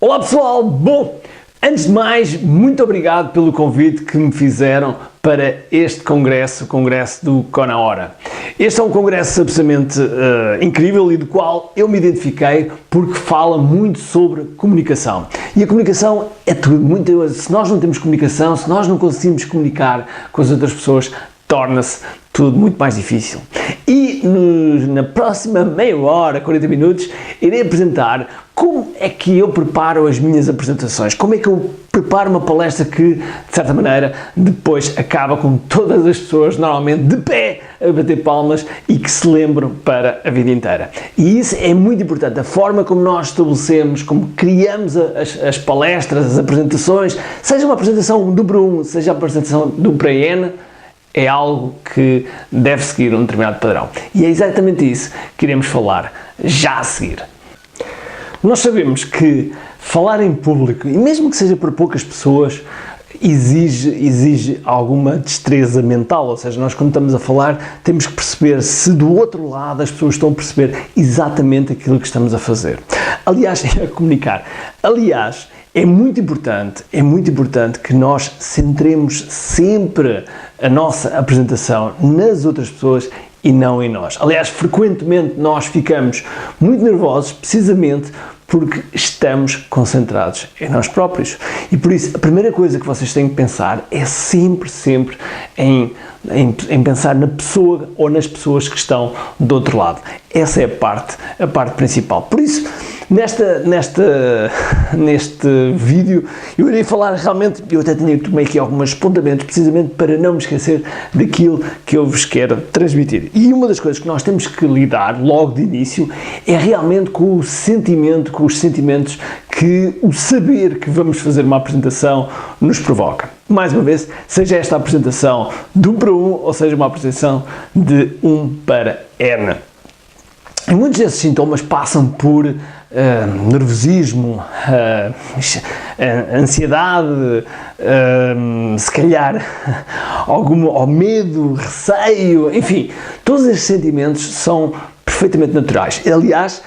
Olá pessoal, bom, antes de mais, muito obrigado pelo convite que me fizeram para este congresso, o congresso do Conahora. Este é um congresso absolutamente incrível e do qual eu me identifiquei porque fala muito sobre comunicação. E a comunicação é tudo, se nós não temos comunicação, se nós não conseguimos comunicar com as outras pessoas, torna-se tudo muito mais difícil. E na próxima meia hora, 40 minutos, irei apresentar como é que eu preparo as minhas apresentações, como é que eu preparo uma palestra que, de certa maneira, depois acaba com todas as pessoas, normalmente de pé, a bater palmas e que se lembram para a vida inteira. E isso é muito importante, a forma como nós estabelecemos, como criamos as palestras, as apresentações, seja uma apresentação do para 1, seja a apresentação do para N, é algo que deve seguir um determinado padrão. E é exatamente isso que iremos falar já a seguir. Nós sabemos falar em público, e mesmo que seja para poucas pessoas, exige alguma destreza mental, ou seja, nós quando estamos a falar temos que perceber se do outro lado as pessoas estão a perceber exatamente aquilo que estamos a fazer. Aliás, a comunicar. Aliás, é muito importante que nós centremos sempre a nossa apresentação nas outras pessoas e não em nós. Aliás, frequentemente nós ficamos muito nervosos precisamente porque estamos concentrados em nós próprios. E por isso, a primeira coisa que vocês têm que pensar é sempre em pensar na pessoa ou nas pessoas que estão do outro lado. Essa é a parte principal. Por isso, neste vídeo, eu irei falar realmente, eu até tomei aqui alguns apontamentos, precisamente para não me esquecer daquilo que eu vos quero transmitir. E uma das coisas que nós temos que lidar logo de início é realmente com os sentimentos que o saber que vamos fazer uma apresentação nos provoca. Mais uma vez, seja esta a apresentação de 1 para 1 ou seja uma apresentação de 1 para N. E muitos desses sintomas passam por nervosismo, ansiedade, se calhar algum medo, receio, enfim, todos esses sentimentos são perfeitamente naturais. Aliás,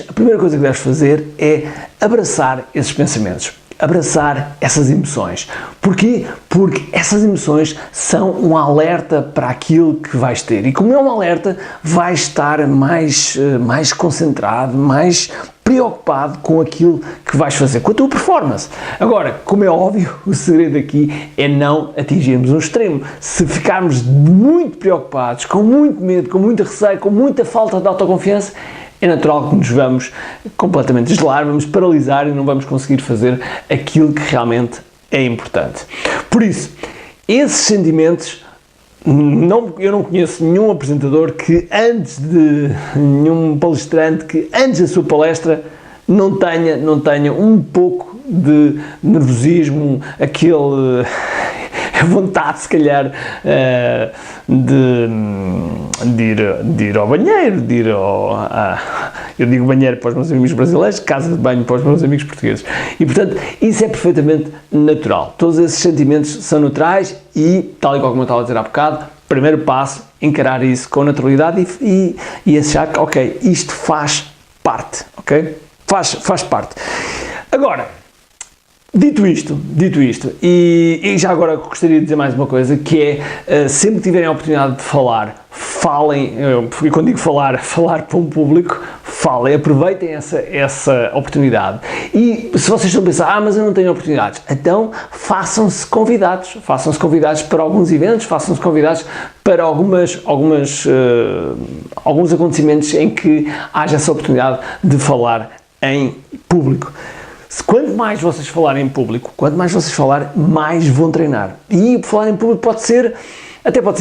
a primeira coisa que deves fazer é abraçar esses pensamentos. Abraçar essas emoções. Porquê? Porque essas emoções são um alerta para aquilo que vais ter. E como é um alerta, vais estar mais concentrado, mais preocupado com aquilo que vais fazer, com a tua performance. Agora, como é óbvio, o segredo aqui é não atingirmos um extremo. Se ficarmos muito preocupados, com muito medo, com muito receio, com muita falta de autoconfiança, é natural que nos vamos completamente gelar, vamos paralisar e não vamos conseguir fazer aquilo que realmente é importante. Por isso, esses sentimentos, eu não conheço nenhum apresentador nenhum palestrante que antes da sua palestra não tenha um pouco de nervosismo, a vontade, se calhar, de ir ao banheiro, eu digo banheiro para os meus amigos brasileiros, casa de banho para os meus amigos portugueses. E, portanto, isso é perfeitamente natural. Todos esses sentimentos são naturais e, tal e qual como eu estava a dizer há bocado, primeiro passo, encarar isso com naturalidade e achar que, ok, isto faz parte, ok? Faz parte. Agora, Dito isto, e já agora gostaria de dizer mais uma coisa, que é, sempre que tiverem a oportunidade de falar, falem, e quando digo falar para um público, falem, aproveitem essa oportunidade. E se vocês estão a pensar, mas eu não tenho oportunidades, então façam-se convidados para alguns eventos, façam-se convidados para alguns acontecimentos em que haja essa oportunidade de falar em público. Quanto mais vocês falarem em público, mais vão treinar. E falar em público pode ser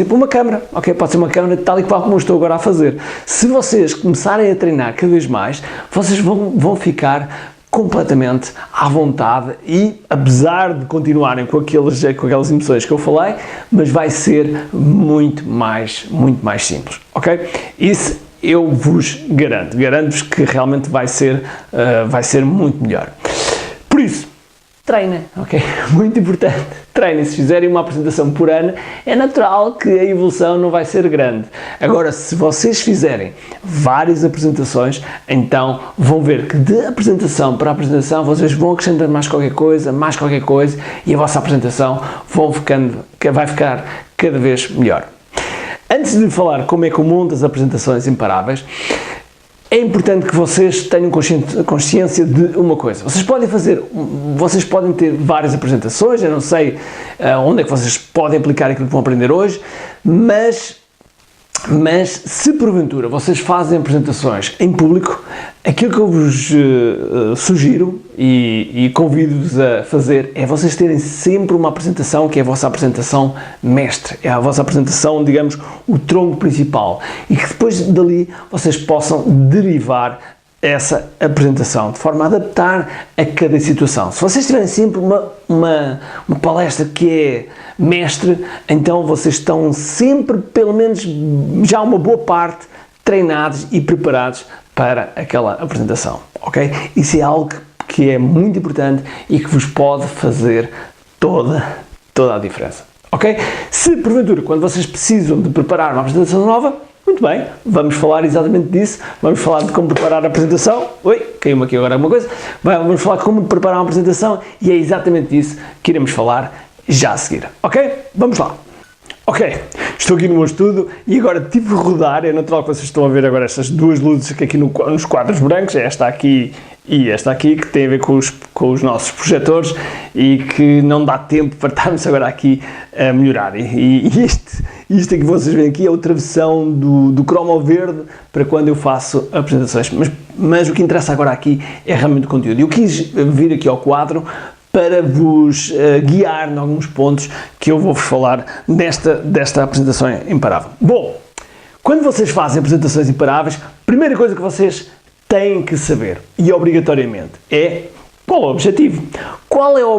por uma câmara, ok? Pode ser uma câmara tal e qual como eu estou agora a fazer. Se vocês começarem a treinar cada vez mais, vocês vão ficar completamente à vontade e, apesar de continuarem com aquelas emoções que eu falei, mas vai ser muito mais simples, ok? Isso eu vos garanto-vos que realmente vai ser muito melhor. Por isso, treinem, ok? Muito importante, treinem. Se fizerem uma apresentação por ano, é natural que a evolução não vai ser grande. Agora, se vocês fizerem várias apresentações, então vão ver que de apresentação para apresentação vocês vão acrescentando mais qualquer coisa e a vossa apresentação vai ficar cada vez melhor. Antes de falar como é que eu monto as apresentações imparáveis, é importante que vocês tenham consciência de uma coisa. Vocês podem ter várias apresentações, eu não sei onde é que vocês podem aplicar aquilo que vão aprender hoje, mas se porventura vocês fazem apresentações em público, aquilo que eu vos sugiro e convido-vos a fazer é vocês terem sempre uma apresentação que é a vossa apresentação mestre, é a vossa apresentação, digamos, o tronco principal, e que depois dali vocês possam derivar essa apresentação, de forma a adaptar a cada situação. Se vocês tiverem sempre uma palestra que é mestre, então vocês estão sempre, pelo menos já uma boa parte, treinados e preparados para aquela apresentação, ok? Isso é algo que é muito importante e que vos pode fazer toda a diferença, ok? Se porventura, quando vocês precisam de preparar uma apresentação nova, muito bem, vamos falar exatamente disso, vamos falar de como preparar a apresentação. Oi, caiu-me aqui agora alguma coisa. Vamos falar de como preparar uma apresentação e é exatamente disso que iremos falar já a seguir, ok? Vamos lá. Ok, estou aqui no meu estudo e agora tive de rodar, é natural que vocês estão a ver agora estas duas luzes aqui nos quadros brancos, esta aqui e esta aqui, que tem a ver com os nossos projetores e que não dá tempo para estarmos agora aqui a melhorar. E isto que vocês veem aqui é outra versão do cromo verde para quando eu faço apresentações, mas o que interessa agora aqui é realmente o conteúdo. Eu quis vir aqui ao quadro para vos guiar em alguns pontos que eu vou-vos falar desta apresentação imparável. Bom, quando vocês fazem apresentações imparáveis, a primeira coisa que vocês têm que saber, e obrigatoriamente, é qual é o objetivo. Qual é o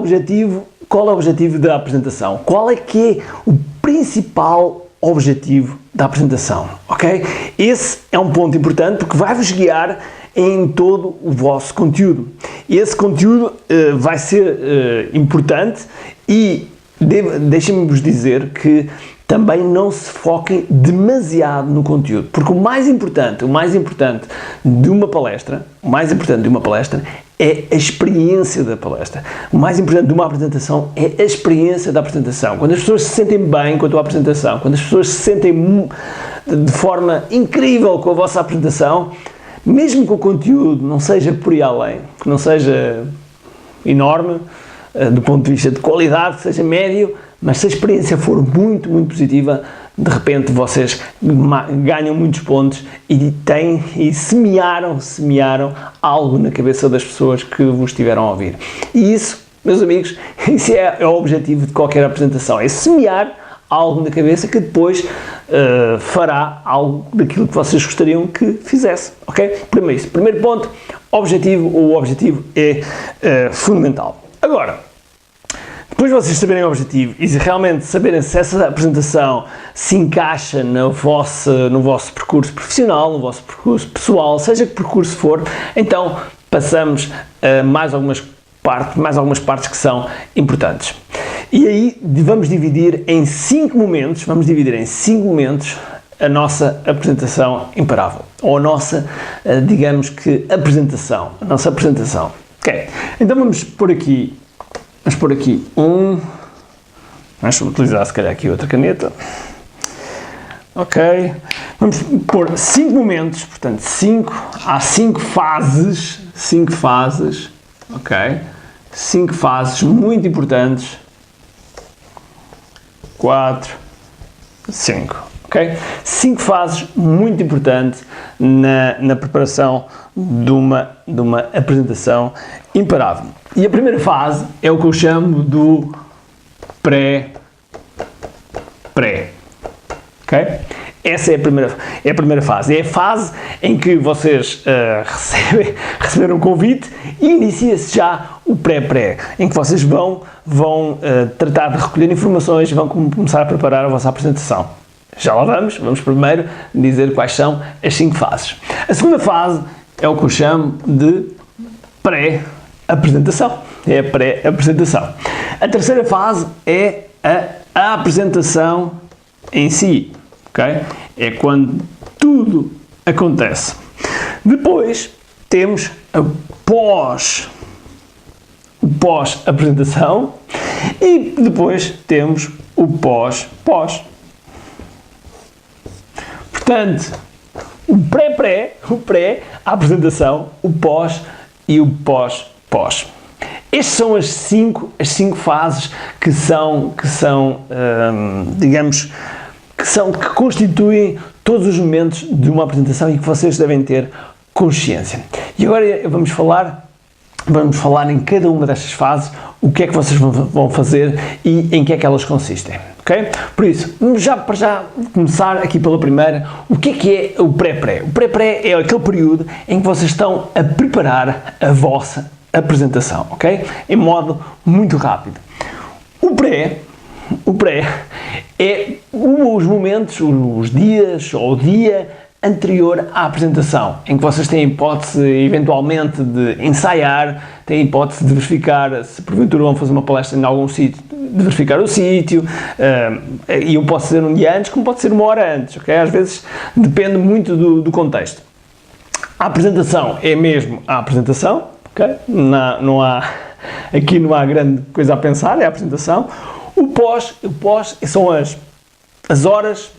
objetivo da apresentação? Qual é que é o principal objetivo da apresentação, ok? Esse é um ponto importante porque vai-vos guiar em todo o vosso conteúdo. Esse conteúdo vai ser importante e deixem-me vos dizer que também não se foquem demasiado no conteúdo, porque o mais importante de uma palestra é a experiência da palestra. O mais importante de uma apresentação é a experiência da apresentação. Quando as pessoas se sentem bem com a tua apresentação, quando as pessoas se sentem de forma incrível com a vossa apresentação, mesmo que o conteúdo não seja por aí além, que não seja enorme, do ponto de vista de qualidade, que seja médio, mas se a experiência for muito, muito positiva, de repente vocês ganham muitos pontos e semearam algo na cabeça das pessoas que vos estiveram a ouvir. E isso, meus amigos, isso é o objetivo de qualquer apresentação, é semear algo na cabeça que depois fará algo daquilo que vocês gostariam que fizesse, ok? Primeiro ponto, o objetivo é fundamental. Agora, depois de vocês saberem o objetivo e realmente saberem se essa apresentação se encaixa no vosso percurso profissional, no vosso percurso pessoal, seja que percurso for, então passamos a mais algumas partes que são importantes. E aí vamos dividir em 5 momentos a nossa apresentação imparável, ou a nossa, digamos que, apresentação. Ok, então vamos pôr aqui vamos utilizar se calhar aqui outra caneta. Ok, vamos pôr 5 momentos, portanto há 5 fases, ok, 5 fases muito importantes, 4, 5, ok, 5 fases muito importantes na preparação de uma apresentação imparável. E a primeira fase é o que eu chamo do pré, ok? Essa é a primeira fase, é a fase em que vocês receberam um convite e inicia-se já o pré, em que vocês vão tratar de recolher informações e vão começar a preparar a vossa apresentação. Já lá vamos primeiro dizer quais são as 5 fases. A segunda fase é o que eu chamo de pré-apresentação. é a pré-apresentação. A terceira fase é a apresentação em si, ok? É quando tudo acontece. Depois temos o pós-apresentação e depois temos o pós-pós. Portanto, o pré, a apresentação, o pós e o pós-pós. Estas são as cinco fases que constituem todos os momentos de uma apresentação e que vocês devem ter consciência. E agora vamos falar em cada uma destas fases o que é que vocês vão fazer e em que é que elas consistem, ok? Por isso, para já começar aqui pela primeira, o que é o pré-pré? O pré-pré é aquele período em que vocês estão a preparar a vossa apresentação, ok? Em modo muito rápido. O pré é os momentos, os dias ou o dia anterior à apresentação, em que vocês têm hipótese eventualmente de ensaiar, têm hipótese de verificar se porventura vão fazer uma palestra em algum sítio, de verificar o sítio, e eu posso ser um dia antes, como pode ser uma hora antes, ok? Às vezes depende muito do contexto. A apresentação é mesmo a apresentação, ok? Não há grande coisa a pensar, é a apresentação. O pós são as horas,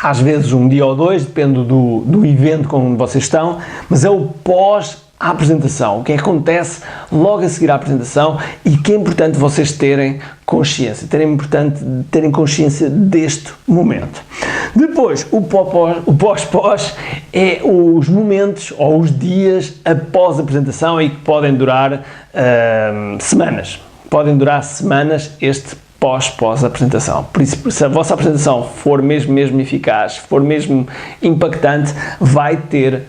às vezes um dia ou dois, depende do evento com onde vocês estão, mas é o pós-apresentação, o que acontece logo a seguir à apresentação e que é importante vocês terem consciência, terem consciência deste momento. Depois, o pós-pós é os momentos ou os dias após a apresentação e que podem durar semanas. Podem durar semanas este pós-apresentação. Por isso, se a vossa apresentação for mesmo eficaz, for mesmo impactante, vai ter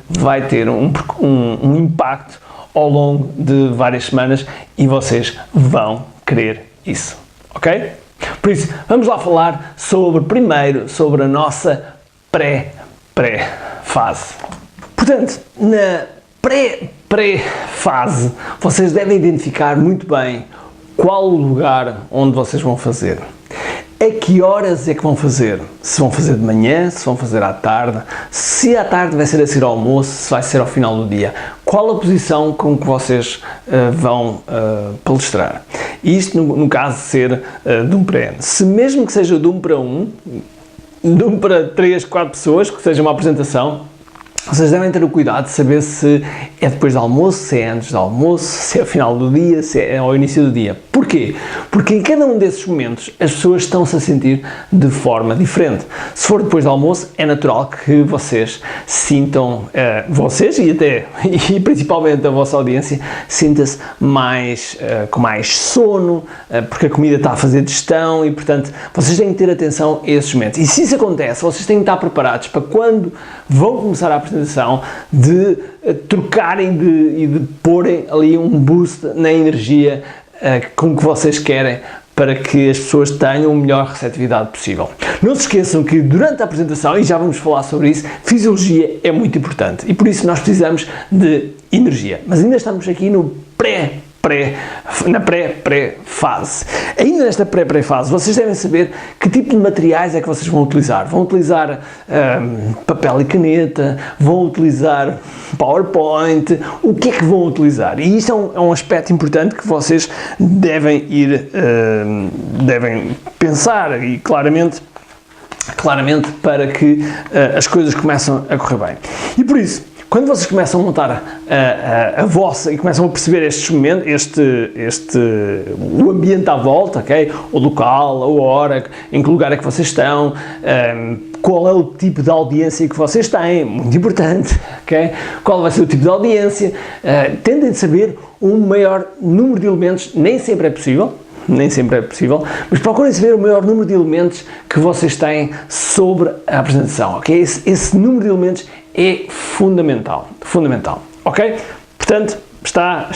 um impacto ao longo de várias semanas e vocês vão querer isso, ok? Por isso, vamos lá falar primeiro sobre a nossa pré-fase. Portanto, na pré-fase, vocês devem identificar muito bem qual o lugar onde vocês vão fazer. A que horas é que vão fazer? Se vão fazer de manhã, se vão fazer à tarde, se à tarde vai ser a seguir ao almoço, se vai ser ao final do dia. Qual a posição com que vocês vão palestrar? Isto no caso de ser de 1 para N. Se mesmo que seja de 1 para 1, de 1 para 3, 4 pessoas, que seja uma apresentação, vocês devem ter o cuidado de saber se é depois do almoço, se é antes do almoço, se é ao final do dia, se é ao início do dia. Porquê? Porque em cada um desses momentos as pessoas estão-se a sentir de forma diferente. Se for depois do almoço, é natural que vocês sintam, e principalmente a vossa audiência, sinta-se com mais sono, porque a comida está a fazer digestão e, portanto, vocês têm que ter atenção a esses momentos. E se isso acontece, vocês têm que estar preparados para quando vão começar a apresentação, de trocarem e de porem ali um boost na energia com que vocês querem para que as pessoas tenham a melhor receptividade possível. Não se esqueçam que durante a apresentação, e já vamos falar sobre isso, fisiologia é muito importante e por isso nós precisamos de energia. Mas ainda estamos aqui no na pré-fase. Ainda nesta pré-fase, vocês devem saber que tipo de materiais é que vocês vão utilizar. Vão utilizar papel e caneta, vão utilizar PowerPoint, o que é que vão utilizar? E isto é um aspecto importante que vocês devem pensar e claramente para que as coisas comecem a correr bem. E por isso, quando vocês começam a montar a vossa e começam a perceber estes momentos, o ambiente à volta, ok? O local, a hora, em que lugar é que vocês estão, qual é o tipo de audiência que vocês têm, muito importante, ok? Qual vai ser o tipo de audiência, tentem saber um maior número de elementos, nem sempre é possível, mas procurem saber o maior número de elementos que vocês têm sobre a apresentação, ok? Esse número de elementos é fundamental, ok? Portanto, espero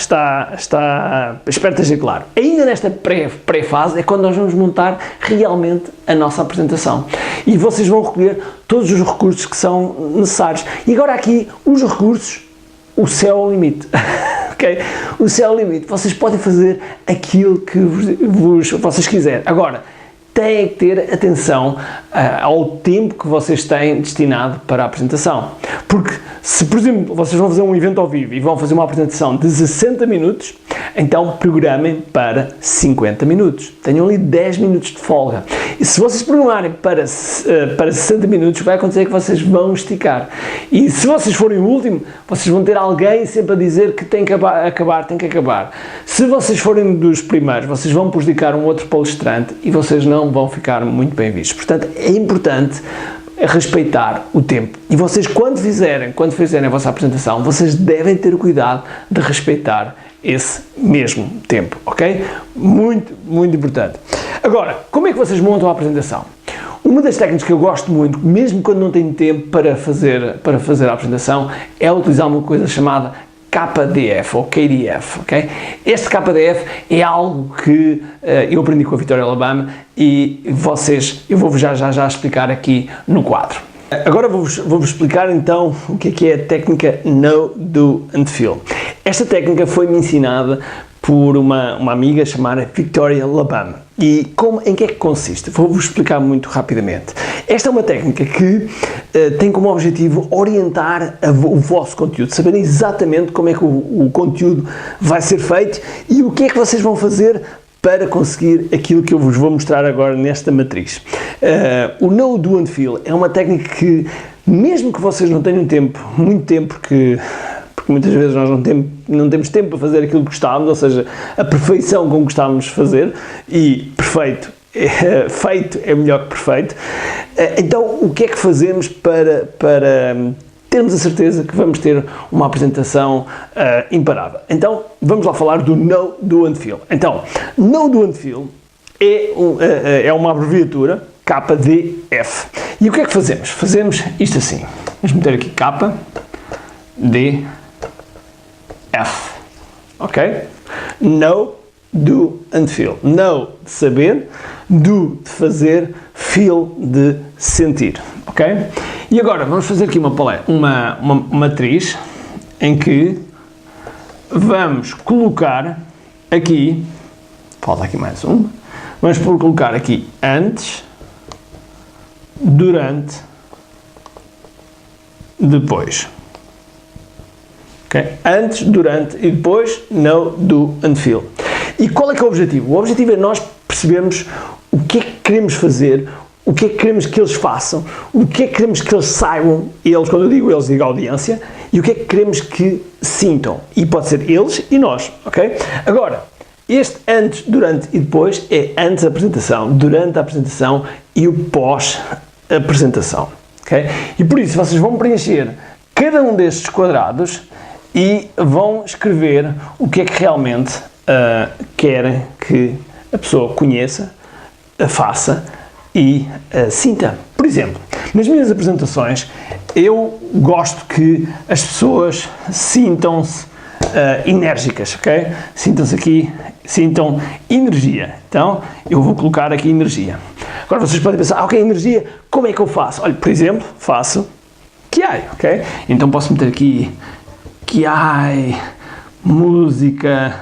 que esteja claro. Ainda nesta pré-fase é quando nós vamos montar realmente a nossa apresentação. E vocês vão recolher todos os recursos que são necessários. E agora aqui, os recursos, o céu é o limite. ok? O céu é o limite, vocês podem fazer aquilo que vocês quiserem. Agora, têm que ter atenção ao tempo que vocês têm destinado para a apresentação. Porque se, por exemplo, vocês vão fazer um evento ao vivo e vão fazer uma apresentação de 60 minutos, então programem para 50 minutos. Tenham ali 10 minutos de folga. E se vocês programarem para 60 minutos, vai acontecer que vocês vão esticar. E se vocês forem o último, vocês vão ter alguém sempre a dizer que tem que acabar, tem que acabar. Se vocês forem dos primeiros, vocês vão prejudicar um outro palestrante e vocês não vão ficar muito bem vistos. Portanto, é importante respeitar o tempo. E vocês, quando fizerem a vossa apresentação, vocês devem ter o cuidado de respeitar esse mesmo tempo, ok? Muito, muito importante. Agora, como é que vocês montam a apresentação? Uma das técnicas que eu gosto muito, mesmo quando não tenho tempo para fazer a apresentação, é utilizar uma coisa chamada KDF ou KDF, ok? Este KDF é algo que eu aprendi com a Vitória Alabama e eu vou-vos já explicar aqui no quadro. Agora vou-vos explicar então o que é a técnica Know, Do and Feel. Esta técnica foi-me ensinada por uma amiga chamada Vitória Alabama. E em que é que consiste? Vou-vos explicar muito rapidamente. Esta é uma técnica que tem como objetivo orientar o vosso conteúdo, saberem exatamente como é que o conteúdo vai ser feito e o que é que vocês vão fazer para conseguir aquilo que eu vos vou mostrar agora nesta matriz. O Know, Do and Feel é uma técnica que, mesmo que vocês não tenham muito tempo, porque muitas vezes nós não temos tempo para fazer aquilo que gostávamos, ou seja, a perfeição como gostávamos de fazer, e feito é melhor que perfeito. Então, o que é que fazemos para termos a certeza que vamos ter uma apresentação imparável? Então, vamos lá falar do Know, Do and Feel. Então, Know, Do and Feel é uma abreviatura, KDF. E o que é que fazemos? Fazemos isto assim. Vamos meter aqui KDF. Ok? Know, Do and Feel. Know de saber, do de fazer, feel de sentir. Ok? E agora vamos fazer aqui uma matriz em que vamos colocar aqui, falta aqui mais um, vamos colocar aqui antes, durante, depois. Okay? Antes, durante e depois, Know, Do and Feel. E qual é que é o objetivo? O objetivo é nós percebermos o que é que queremos fazer, o que é que queremos que eles façam, o que é que queremos que eles saibam, quando eu digo eles, digo a audiência, e o que é que queremos que sintam. E pode ser eles e nós, ok? Agora, este antes, durante e depois é antes da apresentação, durante a apresentação e o pós-apresentação, ok? E por isso vocês vão preencher cada um destes quadrados e vão escrever o que é que realmente querem que a pessoa conheça, faça e sinta. Por exemplo, nas minhas apresentações eu gosto que as pessoas sintam-se enérgicas, ok? Sintam energia. Então, eu vou colocar aqui energia. Agora vocês podem pensar, ok, energia, como é que eu faço? Olha, por exemplo, faço Kiai, ok? Então posso meter aqui Kiai, música,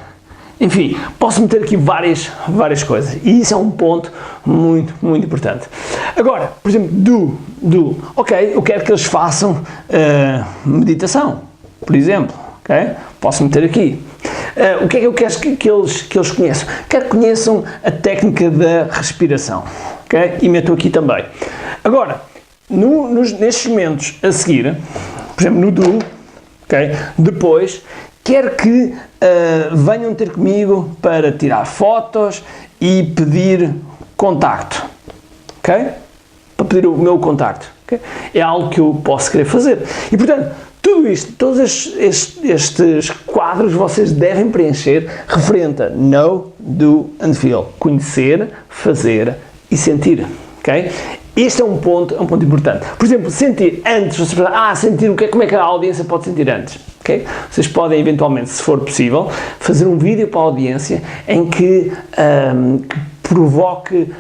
enfim, posso meter aqui várias coisas. E isso é um ponto muito, muito importante. Agora, por exemplo, do, ok, eu quero que eles façam meditação, por exemplo, ok? Posso meter aqui. O que é que eu quero que eles conheçam? Quero que conheçam a técnica da respiração, ok? E meto aqui também. Agora, nestes momentos a seguir, por exemplo, no do, ok? Depois, quero que venham ter comigo para tirar fotos e pedir contacto, ok? Para pedir o meu contacto, ok? É algo que eu posso querer fazer. E, portanto, tudo isto, todos estes quadros vocês devem preencher referente a Know, Do and Feel. Conhecer, fazer e sentir, ok? Este é um ponto importante. Por exemplo, sentir antes, vocês pensam, sentir como é que a audiência pode sentir antes, ok? Vocês podem eventualmente, se for possível, fazer um vídeo para a audiência em que provoque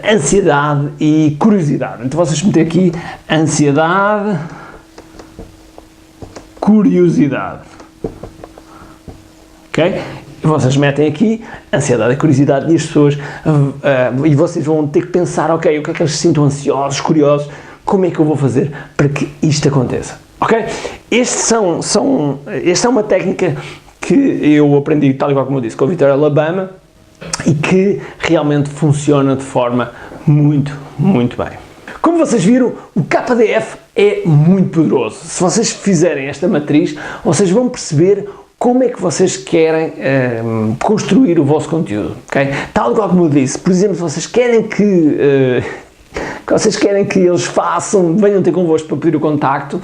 ansiedade e curiosidade. Então vocês metem aqui ansiedade, curiosidade. ok? E vocês metem aqui ansiedade e curiosidade e as pessoas, e vocês vão ter que pensar, ok, o que é que eles se sintam ansiosos, curiosos, como é que eu vou fazer para que isto aconteça, ok? Esta é uma técnica que eu aprendi, tal e qual como eu disse, com o Vitor Alabama, e que realmente funciona de forma muito, muito bem. Como vocês viram, o KDF é muito poderoso. Se vocês fizerem esta matriz, vocês vão perceber como é que vocês querem construir o vosso conteúdo, ok? Tal qual como eu disse, por exemplo, se vocês querem que eles venham ter convosco para pedir o contacto,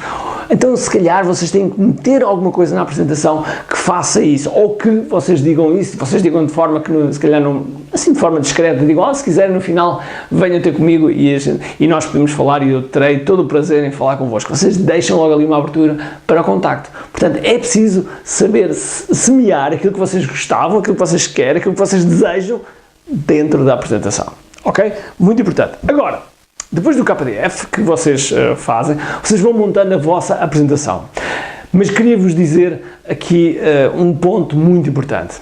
então se calhar vocês têm que meter alguma coisa na apresentação que faça isso, ou que vocês digam isso, vocês digam de forma que se calhar não, assim de forma discreta, digam, se quiserem no final venham ter comigo e nós podemos falar e eu terei todo o prazer em falar convosco. Vocês deixam logo ali uma abertura para o contacto. Portanto, é preciso saber semear aquilo que vocês gostavam, aquilo que vocês querem, aquilo que vocês desejam dentro da apresentação, ok? Muito importante. Agora, depois do KDF que vocês fazem, vocês vão montando a vossa apresentação. Mas queria-vos dizer aqui um ponto muito importante.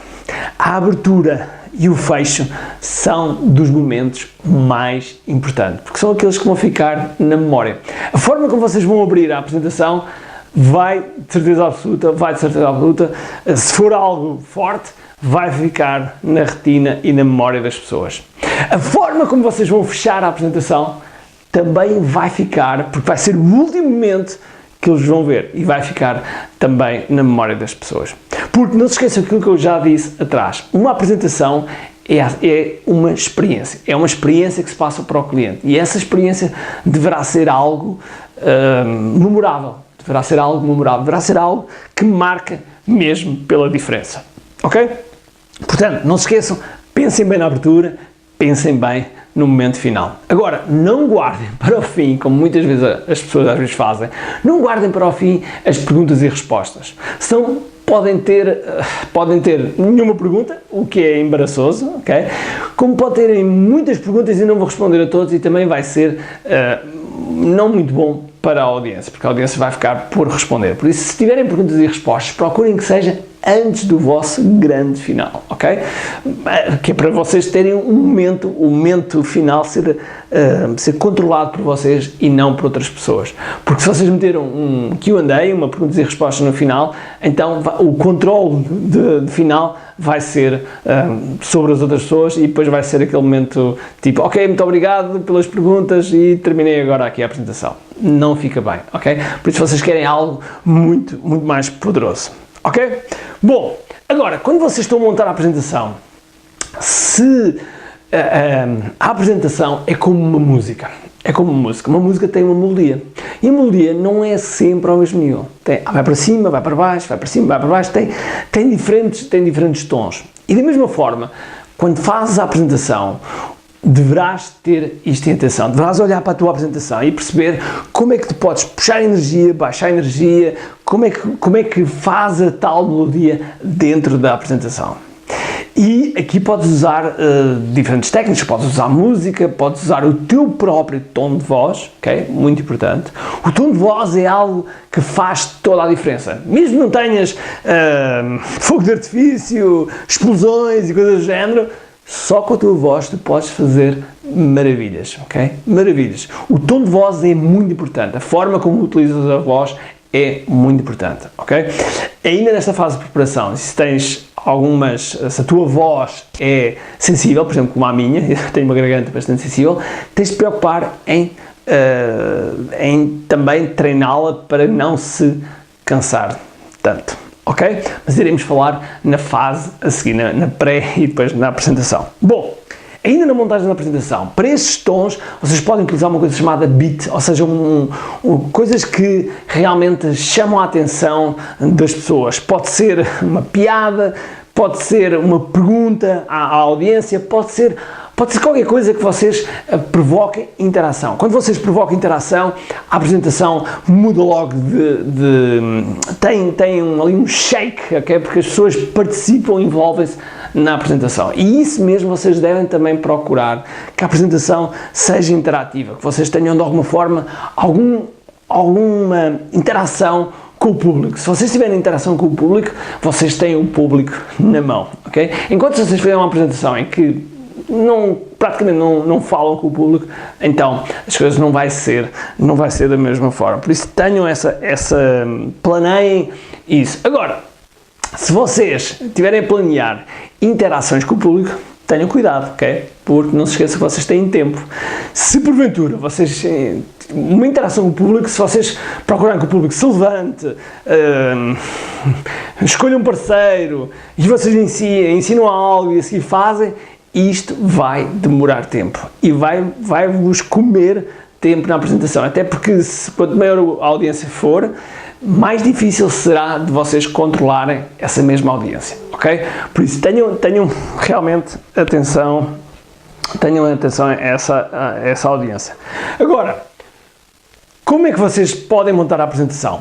A abertura e o fecho são dos momentos mais importantes, porque são aqueles que vão ficar na memória. A forma como vocês vão abrir a apresentação vai de certeza absoluta, se for algo forte, vai ficar na retina e na memória das pessoas. A forma como vocês vão fechar a apresentação também vai ficar, porque vai ser o último momento que eles vão ver e vai ficar também na memória das pessoas. Porque não se esqueçam aquilo que eu já disse atrás, uma apresentação é uma experiência que se passa para o cliente e essa experiência deverá ser algo memorável, deverá ser algo que marca mesmo pela diferença, ok? Portanto, não se esqueçam, pensem bem na abertura, pensem bem no momento final. Agora, não guardem para o fim, como muitas vezes as pessoas às vezes fazem, não guardem para o fim as perguntas e respostas. Senão podem ter nenhuma pergunta, o que é embaraçoso, ok? Como pode terem muitas perguntas e não vou responder a todos e também vai ser não muito bom para a audiência, porque a audiência vai ficar por responder. Por isso, se tiverem perguntas e respostas, procurem que seja antes do vosso grande final, ok? Que é para vocês terem o momento final ser controlado por vocês e não por outras pessoas. Porque se vocês meteram um Q&A, uma perguntas e respostas no final, então o controle de final vai ser sobre as outras pessoas e depois vai ser aquele momento tipo, ok, muito obrigado pelas perguntas e terminei agora aqui a apresentação. Não fica bem, ok? Por isso vocês querem algo muito, muito mais poderoso. Ok? Bom, agora, quando vocês estão a montar a apresentação, a apresentação é como uma música. Uma música tem uma melodia. E a melodia não é sempre ao mesmo nível. Vai para cima, vai para baixo, vai para cima, vai para baixo, tem diferentes tons. E da mesma forma, quando fazes a apresentação, deverás ter isto em atenção, deverás olhar para a tua apresentação e perceber como é que tu podes puxar energia, baixar energia, como é que faz a tal melodia dentro da apresentação. E aqui podes usar diferentes técnicas, podes usar música, podes usar o teu próprio tom de voz, ok? Muito importante. O tom de voz é algo que faz toda a diferença. Mesmo não tenhas fogo de artifício, explosões e coisas do género, só com a tua voz tu podes fazer maravilhas, ok? Maravilhas. O tom de voz é muito importante. A forma como utilizas a voz é muito importante, ok? Ainda nesta fase de preparação, se a tua voz é sensível, por exemplo, como a minha, eu tenho uma garganta bastante sensível, tens de te preocupar em também treiná-la para não se cansar tanto. Ok? Mas iremos falar na fase a seguir, na pré e depois na apresentação. Bom, ainda na montagem da apresentação, para estes tons, vocês podem utilizar uma coisa chamada beat, ou seja, coisas que realmente chamam a atenção das pessoas. Pode ser uma piada, pode ser uma pergunta à audiência, pode ser qualquer coisa que vocês provoquem interação. Quando vocês provocam interação, a apresentação muda logo tem ali um shake, okay? Porque as pessoas participam, envolvem-se na apresentação. E isso mesmo vocês devem também procurar, que a apresentação seja interativa, que vocês tenham de alguma forma alguma interação com o público. Se vocês tiverem interação com o público, vocês têm o público na mão, ok? Enquanto vocês fizerem uma apresentação em que praticamente não falam com o público, então as coisas não vai ser da mesma forma. Por isso tenham planeiem isso. Agora, se vocês tiverem a planear interações com o público, tenham cuidado, ok? Porque não se esqueçam que vocês têm tempo. Se porventura vocês, uma interação com o público, se vocês procurarem que o público se levante, escolham um parceiro e vocês ensinam algo e a seguir fazem, isto vai demorar tempo e vai-vos comer tempo na apresentação, até porque quanto maior a audiência for, mais difícil será de vocês controlarem essa mesma audiência, ok? Por isso tenham realmente atenção, a essa audiência. Agora, como é que vocês podem montar a apresentação?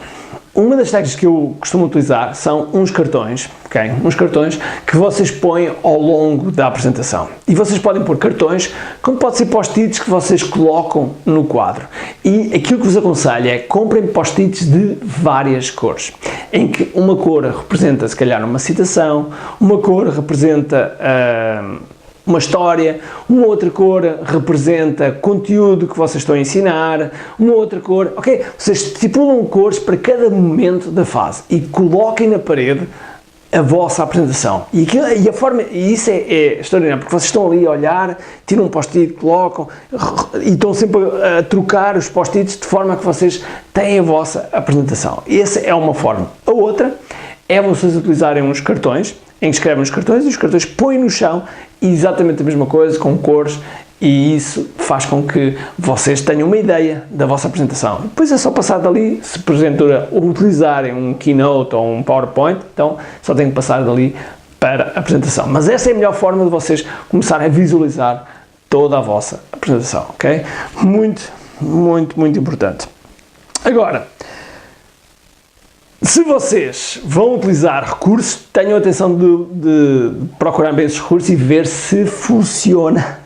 Uma das técnicas que eu costumo utilizar são uns cartões, ok? Uns cartões que vocês põem ao longo da apresentação. E vocês podem pôr cartões, como pode ser post-its que vocês colocam no quadro. E aquilo que vos aconselho é comprem post-its de várias cores, em que uma cor representa, se calhar, uma citação, uma cor representa uma história, uma outra cor representa conteúdo que vocês estão a ensinar, uma outra cor, ok? Vocês estipulam cores para cada momento da fase e coloquem na parede a vossa apresentação. E isso é extraordinário, porque vocês estão ali a olhar, tiram um post-it, colocam e estão sempre a trocar os post-its de forma que vocês têm a vossa apresentação. Essa é uma forma. A outra é vocês utilizarem uns cartões, em que escrevem os cartões e os cartões põem no chão exatamente a mesma coisa, com cores, e isso faz com que vocês tenham uma ideia da vossa apresentação. Depois é só passar dali, se porventura utilizarem um Keynote ou um PowerPoint, então só têm que passar dali para a apresentação. Mas essa é a melhor forma de vocês começarem a visualizar toda a vossa apresentação, ok? Muito, muito, muito importante. Agora, se vocês vão utilizar recursos, tenham atenção de procurar bem esses recursos e ver se funciona,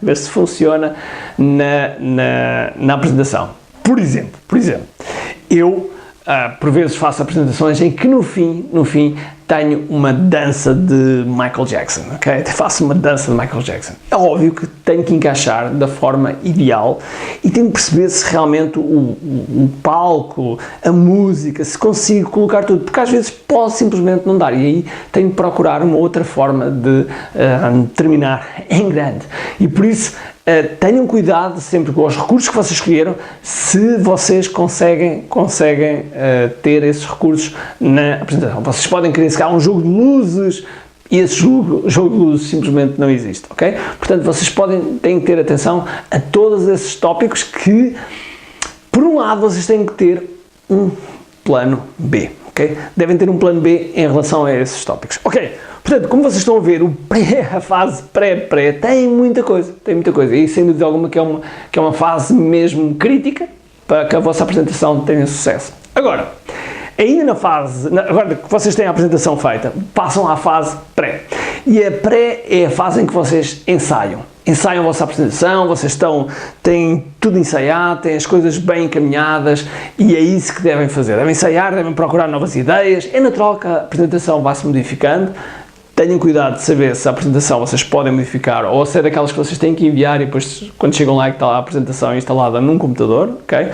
na apresentação. Por exemplo, eu por vezes faço apresentações em que no fim tenho uma dança de Michael Jackson, ok? Faço uma dança de Michael Jackson. É óbvio que tenho que encaixar da forma ideal e tenho que perceber se realmente o palco, a música, se consigo colocar tudo, porque às vezes pode simplesmente não dar e aí tenho que procurar uma outra forma de terminar em grande. E por isso tenham cuidado sempre com os recursos que vocês escolheram, se vocês conseguem ter esses recursos na apresentação. Vocês podem querer se calhar um jogo de luzes e esse jogo de luzes simplesmente não existe, ok? Portanto, vocês têm que ter atenção a todos esses tópicos que, por um lado, vocês têm que ter um plano B, ok? Devem ter um plano B em relação a esses tópicos, ok? Portanto, como vocês estão a ver, a fase pré tem muita coisa, e sem dúvida alguma que é uma fase mesmo crítica para que a vossa apresentação tenha sucesso. Agora, agora que vocês têm a apresentação feita, passam à fase pré. E a pré é a fase em que vocês ensaiam a vossa apresentação, vocês têm tudo ensaiado, têm as coisas bem encaminhadas e é isso que devem fazer. Devem ensaiar, devem procurar novas ideias. É natural que a apresentação vá se modificando. Tenham cuidado de saber se a apresentação vocês podem modificar ou se é daquelas que vocês têm que enviar e depois quando chegam lá que está a apresentação instalada num computador, ok?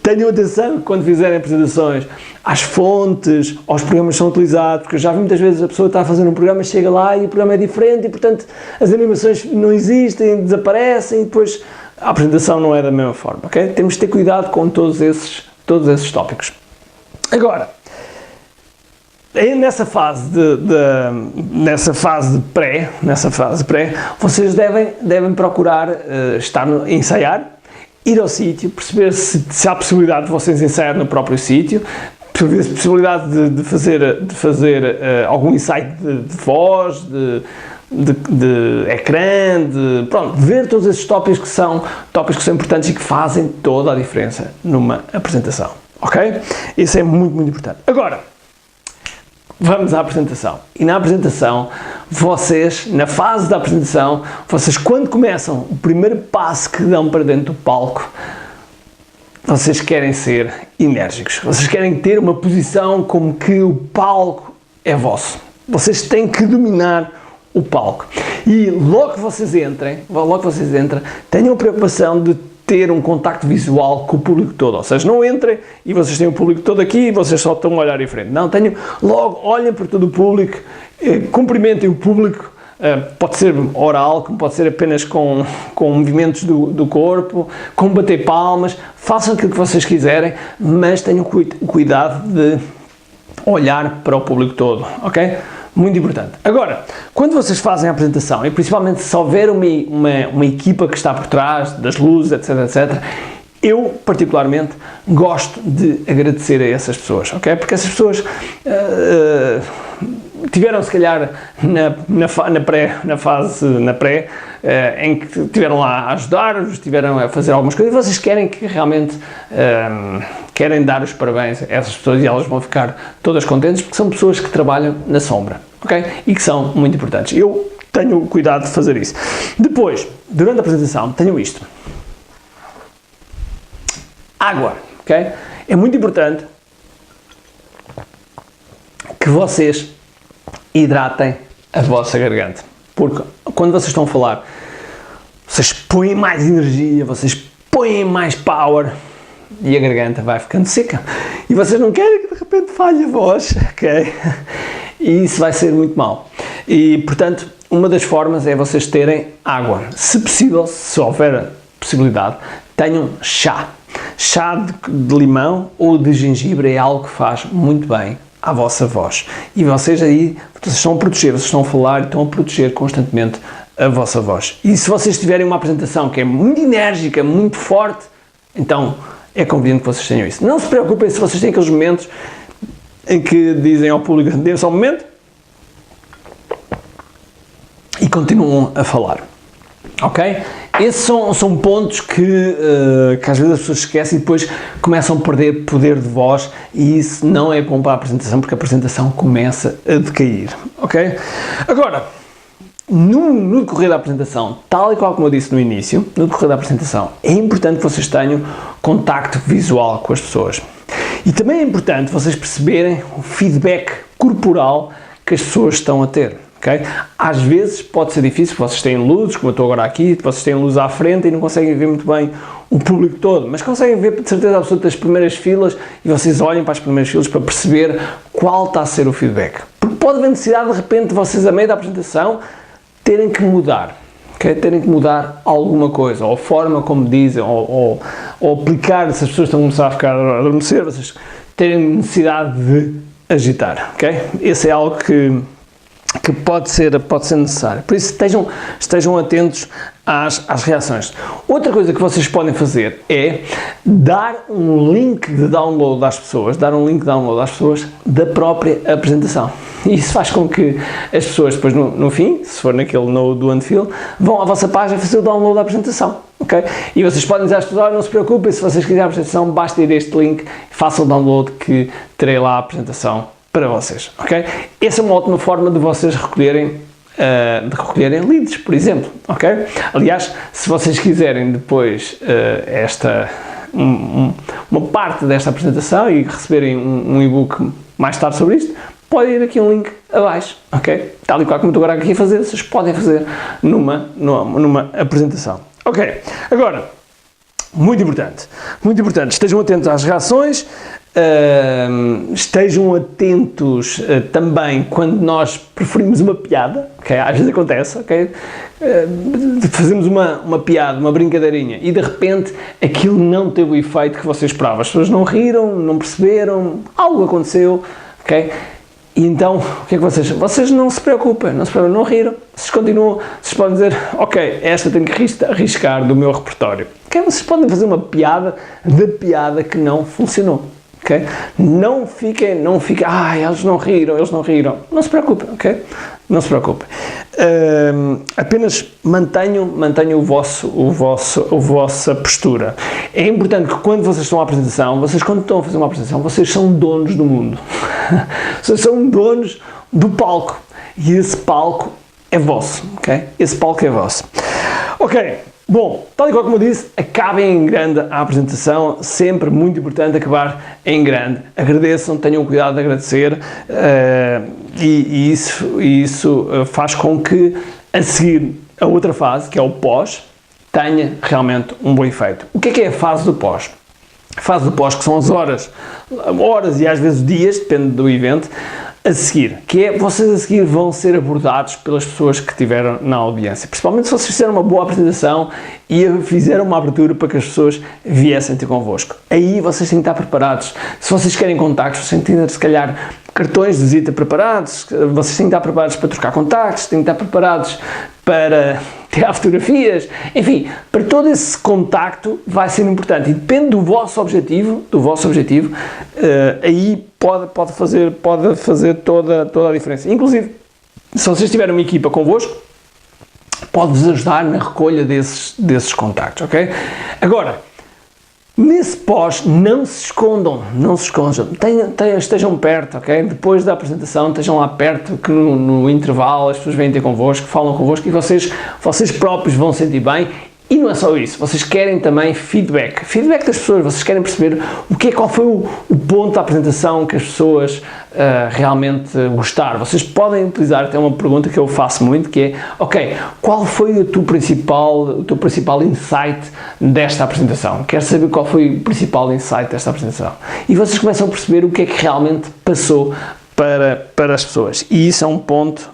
Tenham atenção que quando fizerem apresentações às fontes, aos programas que são utilizados, porque eu já vi muitas vezes a pessoa está a fazer um programa, chega lá e o programa é diferente e portanto as animações não existem, desaparecem e depois a apresentação não é da mesma forma, ok? Temos de ter cuidado com todos esses tópicos. Agora, nessa fase de pré, vocês devem procurar ensaiar, ir ao sítio, perceber se há possibilidade de vocês ensaiar no próprio sítio, perceber se há possibilidade de fazer algum ensaio de voz, de ecrã, ver todos esses tópicos que são importantes e que fazem toda a diferença numa apresentação, ok? Isso é muito, muito importante. Agora, vamos à apresentação. E na apresentação, na fase da apresentação, vocês quando começam o primeiro passo que dão para dentro do palco, vocês querem ser enérgicos, vocês querem ter uma posição como que o palco é vosso. Vocês têm que dominar o palco. E logo que vocês entrem, tenham a preocupação de ter um contacto visual com o público todo. Ou seja, não entrem e vocês têm o público todo aqui e vocês só estão a olhar em frente. Não, olhem para todo o público, cumprimentem o público. Pode ser oral, como pode ser apenas com movimentos do corpo, com bater palmas, façam aquilo que vocês quiserem, mas tenham cuidado de olhar para o público todo, ok? Muito importante. Agora, quando vocês fazem a apresentação, e principalmente se houver uma equipa que está por trás, das luzes, etc., eu, particularmente, gosto de agradecer a essas pessoas, ok? Porque essas pessoas tiveram, se calhar, na fase pré, em que estiveram lá a ajudar-vos, estiveram a fazer algumas coisas, e vocês querem que realmente, querem dar os parabéns a essas pessoas e elas vão ficar todas contentes, porque são pessoas que trabalham na sombra, ok? E que são muito importantes. Eu tenho cuidado de fazer isso. Depois, durante a apresentação, tenho isto. Água, ok? É muito importante que vocês hidratem a vossa garganta, porque quando vocês estão a falar, vocês põem mais energia, vocês põem mais power e a garganta vai ficando seca e vocês não querem que de repente falhe a voz, ok? E isso vai ser muito mau. E portanto, uma das formas é vocês terem água. Se possível, se houver possibilidade, tenham chá. Chá de limão ou de gengibre é algo que faz muito bem à vossa voz. E vocês aí, vocês estão a proteger, vocês estão a falar e estão a proteger constantemente a vossa voz. E se vocês tiverem uma apresentação que é muito enérgica, muito forte, então é conveniente que vocês tenham isso. Não se preocupem se vocês têm aqueles momentos em que dizem ao público, dê só um momento, e continuam a falar. Ok? Esses são pontos que às vezes as pessoas esquecem e depois começam a perder poder de voz e isso não é bom para a apresentação porque a apresentação começa a decair, ok? Agora, no decorrer da apresentação, tal e qual como eu disse no início, no decorrer da apresentação, é importante que vocês tenham contacto visual com as pessoas. E também é importante vocês perceberem o feedback corporal que as pessoas estão a ter. Okay? Às vezes pode ser difícil, porque vocês têm luzes, como eu estou agora aqui, vocês têm luz à frente e não conseguem ver muito bem o público todo, mas conseguem ver de certeza absoluta as primeiras filas e vocês olhem para as primeiras filas para perceber qual está a ser o feedback. Porque pode haver necessidade de repente vocês a meio da apresentação terem que mudar, okay? Terem que mudar alguma coisa, ou a forma como dizem, ou aplicar, se as pessoas estão a começar a ficar a adormecer, vocês terem necessidade de agitar, ok? Esse é algo que pode ser necessário. Por isso, estejam atentos às reações. Outra coisa que vocês podem fazer é dar um link de download às pessoas, da própria apresentação. E isso faz com que as pessoas depois no fim, se for naquele do Unfeel, vão à vossa página fazer o download da apresentação. Okay? E vocês podem dizer às pessoas, não se preocupem, se vocês quiserem a apresentação, basta ir a este link, façam o download que terei lá a apresentação para vocês, ok? Essa é uma ótima forma de vocês recolherem leads, por exemplo, ok? Aliás, se vocês quiserem depois uma parte desta apresentação e receberem um e-book mais tarde sobre isto, pode ir aqui um link abaixo, ok? Tal e qual como estou agora aqui a fazer, vocês podem fazer numa apresentação. Ok, agora, muito importante, estejam atentos às reações, estejam atentos também quando nós preferimos uma piada, okay? Às vezes acontece, okay? Fazemos uma piada, uma brincadeirinha e de repente aquilo não teve o efeito que vocês esperavam, as pessoas não riram, não perceberam, algo aconteceu, ok? E então, o que é que vocês não se preocupem, não riram, vocês continuam, vocês podem dizer, ok, esta tenho que arriscar do meu repertório, ok? Vocês podem fazer uma piada da piada que não funcionou. Okay? Não fiquem, eles não riram, não se preocupem, ok? Não se preocupem. Apenas mantenham a vossa postura. É importante que quando vocês estão à apresentação, quando estão a fazer uma apresentação, vocês são donos do mundo. Vocês são donos do palco. E esse palco é vosso, ok? Esse palco é vosso. Ok. Bom, tal e qual como eu disse, acabem em grande a apresentação, sempre muito importante acabar em grande. Agradeçam, tenham cuidado de agradecer e isso faz com que a seguir a outra fase, que é o pós, tenha realmente um bom efeito. O que é a fase do pós? A fase do pós, que são as horas e às vezes dias, depende do evento, a seguir, que é, vocês a seguir vão ser abordados pelas pessoas que estiveram na audiência, principalmente se vocês fizeram uma boa apresentação e fizeram uma abertura para que as pessoas viessem ter convosco. Aí vocês têm que estar preparados. Se vocês querem contactos, vocês têm que ter, se calhar, cartões de visita preparados, vocês têm que estar preparados para trocar contactos, têm que estar preparados para tirar fotografias, enfim, para todo esse contacto vai ser importante e depende do vosso objetivo, aí pode fazer toda a diferença. Inclusive, se vocês tiverem uma equipa convosco, pode-vos ajudar na recolha desses contactos, ok? Agora, nesse pós, não se escondam, estejam perto, ok? Depois da apresentação, estejam lá perto, que no intervalo as pessoas vêm ter convosco, falam convosco e vocês próprios vão sentir bem. E não é só isso, vocês querem também feedback das pessoas, vocês querem perceber qual foi o ponto da apresentação que as pessoas realmente gostaram. Vocês podem utilizar até uma pergunta que eu faço muito, que é, ok, qual foi o teu principal insight desta apresentação? Quero saber qual foi o principal insight desta apresentação. E vocês começam a perceber o que é que realmente passou para as pessoas. E isso é um ponto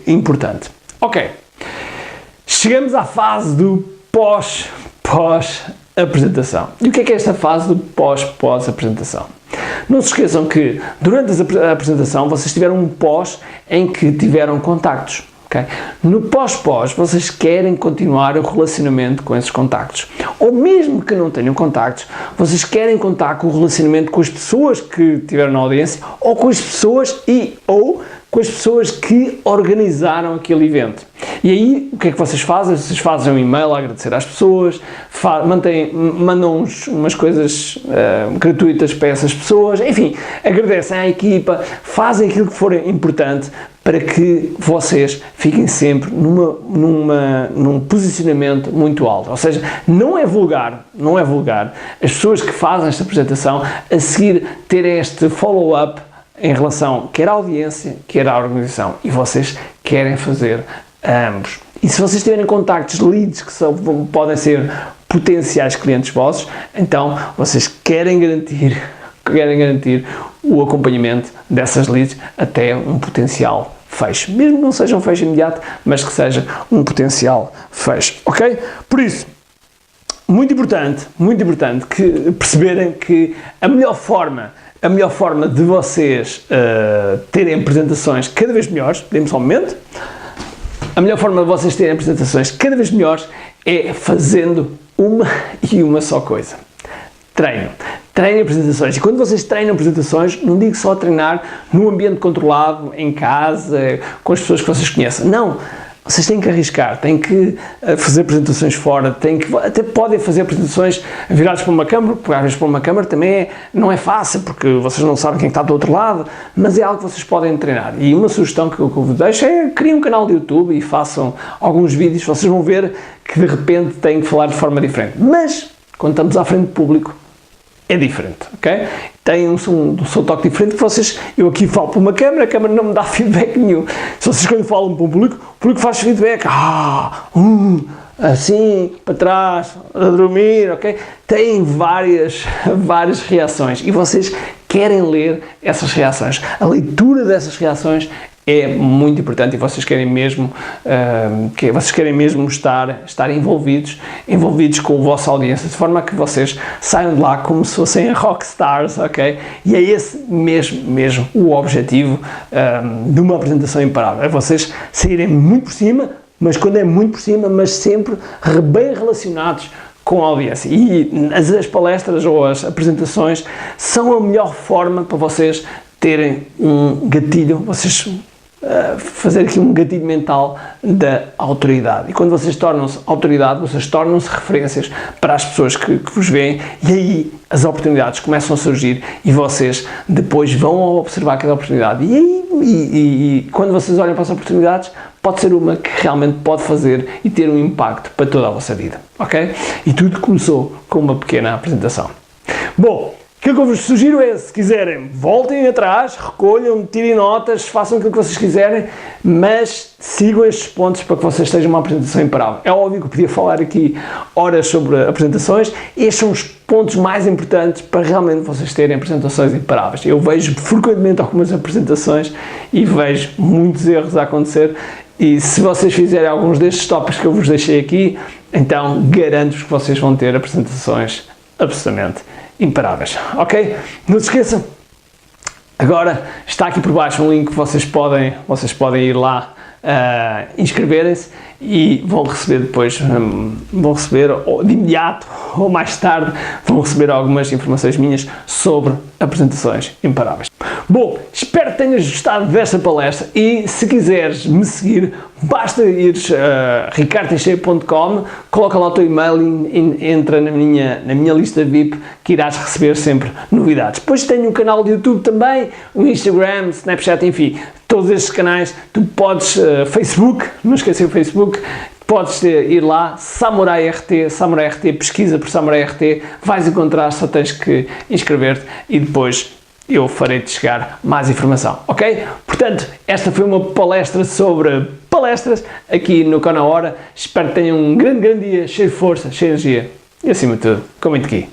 importante. Ok. Chegamos à fase do pós-apresentação. E o que é esta fase do pós-apresentação? Não se esqueçam que durante a apresentação vocês tiveram um pós em que tiveram contactos. Okay? No pós-pós, vocês querem continuar o relacionamento com esses contactos. Ou mesmo que não tenham contactos, vocês querem contar com o relacionamento com as pessoas que tiveram na audiência ou com as pessoas com as pessoas que organizaram aquele evento. E aí, o que é que vocês fazem? Vocês fazem um e-mail a agradecer às pessoas, mandam umas coisas gratuitas para essas pessoas, enfim, agradecem à equipa, fazem aquilo que for importante para que vocês fiquem sempre num posicionamento muito alto. Ou seja, não é vulgar as pessoas que fazem esta apresentação a seguir terem este follow-up em relação quer à audiência, quer à organização, e vocês querem fazer ambos. E se vocês tiverem contactos, leads que podem ser potenciais clientes vossos, então vocês querem garantir o acompanhamento dessas leads até um potencial fecho. Mesmo que não seja um fecho imediato, mas que seja um potencial fecho, ok? Por isso, muito importante que perceberem que a melhor forma de vocês terem apresentações cada vez melhores, dê-me só um momento, a melhor forma de vocês terem apresentações cada vez melhores é fazendo uma só coisa. Treinem apresentações. E quando vocês treinam apresentações, não digo só treinar num ambiente controlado, em casa, com as pessoas que vocês conhecem. Não! Vocês têm que arriscar, têm que fazer apresentações fora, até podem fazer apresentações viradas para uma câmara, porque às vezes para uma câmara também não é fácil, porque vocês não sabem quem está do outro lado, mas é algo que vocês podem treinar. E uma sugestão que eu vos deixo é criem um canal de YouTube e façam alguns vídeos, vocês vão ver que de repente têm que falar de forma diferente. Mas, quando estamos à frente do público, é diferente, ok? Tem um toque diferente que eu aqui falo para uma câmera, a câmera não me dá feedback nenhum. Se vocês quando falam para o público faz feedback, assim, para trás, a dormir, ok? Tem várias reações e vocês querem ler essas reações. A leitura dessas reações é muito importante e vocês querem mesmo estar envolvidos com a vossa audiência, de forma a que vocês saiam de lá como se fossem rockstars, ok? E é esse mesmo o objetivo de uma apresentação imparável, é vocês saírem muito por cima, mas quando é muito por cima, mas sempre bem relacionados com a audiência. E as palestras ou as apresentações são a melhor forma para vocês terem um gatilho, fazer aqui um gatilho mental da autoridade. E quando vocês tornam-se autoridade, vocês tornam-se referências para as pessoas que vos veem e aí as oportunidades começam a surgir e vocês depois vão observar aquela oportunidade. E quando vocês olham para as oportunidades, pode ser uma que realmente pode fazer e ter um impacto para toda a vossa vida, ok? E tudo começou com uma pequena apresentação. Bom, aquilo que eu vos sugiro é, se quiserem, voltem atrás, recolham, tirem notas, façam aquilo que vocês quiserem, mas sigam estes pontos para que vocês estejam uma apresentação imparável. É óbvio que eu podia falar aqui horas sobre apresentações, estes são os pontos mais importantes para realmente vocês terem apresentações imparáveis. Eu vejo frequentemente algumas apresentações e vejo muitos erros a acontecer, e se vocês fizerem alguns destes tópicos que eu vos deixei aqui, então garanto-vos que vocês vão ter apresentações absolutamente imparáveis, ok? Não se esqueçam, agora está aqui por baixo um link que vocês podem ir lá inscreverem-se e vão receber depois, vão receber de imediato ou mais tarde, vão receber algumas informações minhas sobre apresentações imparáveis. Bom, espero que tenhas gostado desta palestra e se quiseres me seguir, basta ires a ricardoteixeira.com, coloca lá o teu e-mail e entra na minha lista VIP, que irás receber sempre novidades. Depois tenho um canal de YouTube também, o Instagram, Snapchat, enfim, todos estes canais. Tu podes, Facebook, não esquecer o Facebook, podes ir lá, Samurai RT, pesquisa por Samurai RT, vais encontrar, só tens que inscrever-te e depois eu farei-te chegar mais informação, ok? Portanto, esta foi uma palestra sobre palestras aqui no Canal Hora. Espero que tenham um grande dia, cheio de força, cheio de energia e acima de tudo, com muito aqui.